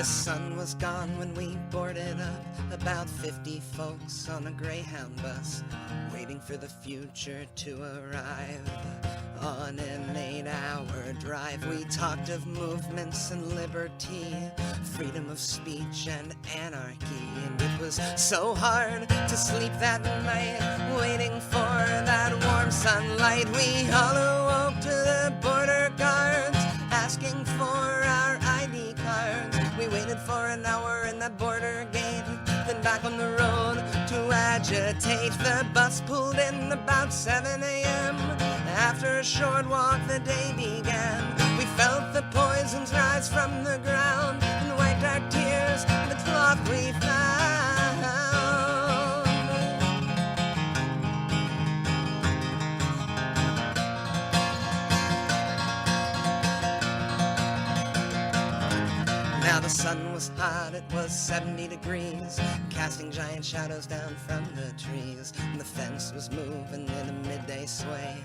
The sun was gone when we boarded up, about 50 folks on a Greyhound bus, waiting for the future to arrive. On an 8-hour drive, we talked of movements and liberty, freedom of speech and anarchy. And it was so hard to sleep that night, waiting for that warm sunlight. We all awoke to the border guards, asking for our ID cards. We waited for an hour in that border gate, then back on the road to agitate. The bus pulled in about 7 a.m. After a short walk the day began. We felt the poisons rise from the ground and wiped our tears in the cloth we found. Now the sun was hot, it was 70 degrees, casting giant shadows down from the trees, and the fence was moving in a midday sway.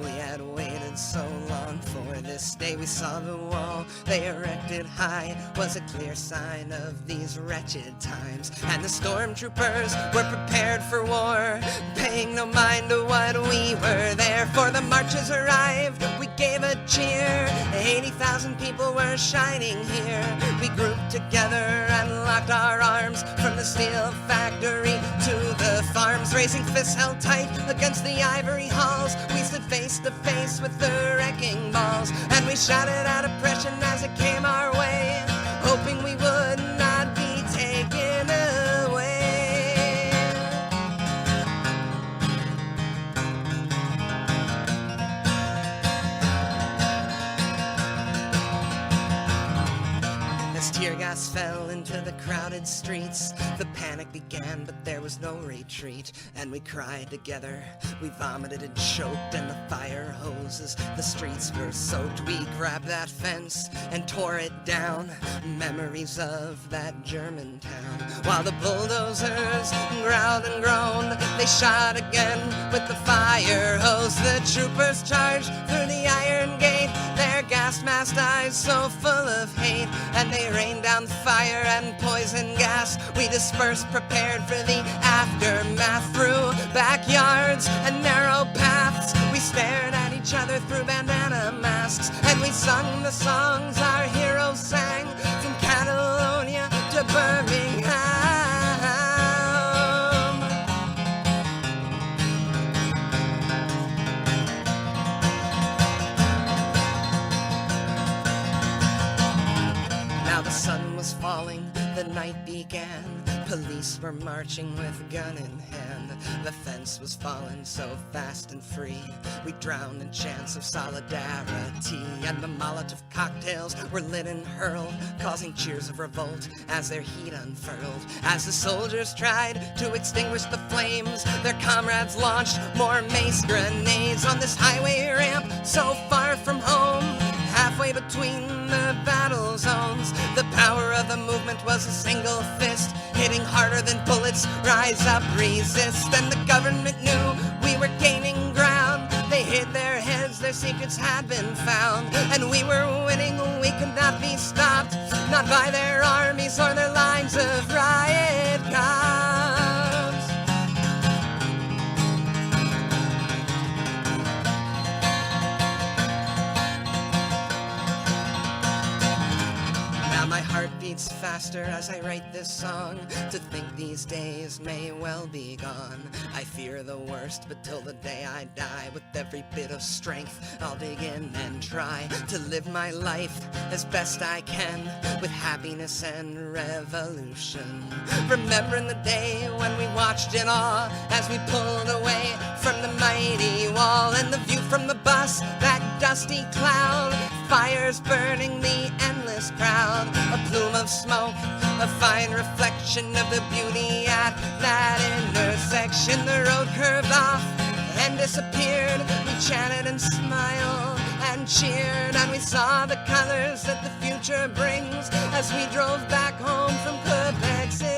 We had waited so long for this day. We saw the wall they erected high, was a clear sign of these wretched times, and the stormtroopers were prepared for war, paying no mind to what we were there for. The marches arrived, we gave a cheer, 80,000 people were shining here. We grouped together and locked our arms, from the steel factory to the farms, raising fists held tight against the ivory halls. We stood face to face with the wrecking balls, and we shouted out oppression as it came our way, hoping we would not be taken away. As tear gas fell into the crowded streets, the panic began, but there was no retreat. And we cried together, we vomited and choked in the fire hoses. The streets were soaked, we grabbed that fence and tore it down. Memories of that German town. While the bulldozers growled and groaned, they shot again with the fire hose. The troopers charged through the iron gate, their gas-masked eyes so full of hate, and they rained down fire and poison gas. We dispersed, prepared for the aftermath. Through backyards and narrow paths, we stared at each other through bandana masks, and we sung the songs our heroes sang, from Catalonia to Birmingham. Now the sun was falling, the night began. Police were marching with gun in hand. The fence was falling so fast and free, we drowned in chants of solidarity. And the Molotov cocktails were lit and hurled, causing cheers of revolt as their heat unfurled. As the soldiers tried to extinguish the flames, their comrades launched more mace grenades. On this highway ramp so far from home, halfway between the battle zones, the power of the movement was a single fist, hitting harder than bullets. Rise up, resist. And the government knew we were gaining ground. They hid their heads, their secrets had been found, and we were winning. We could not be stopped, not by their armies or their lines of riot cops. My heart beats faster as I write this song, to think these days may well be gone. I fear the worst, but till the day I die, with every bit of strength I'll dig in and try to live my life as best I can, with happiness and revolution. Remembering the day when we watched in awe as we pulled away from the mighty wall, and the view from the bus, that dusty cloud, fires burning the endless crowd. A plume of smoke, a fine reflection of the beauty at that intersection. The road curved off and disappeared. We chanted and smiled and cheered, and we saw the colors that the future brings as we drove back home from Quebec City.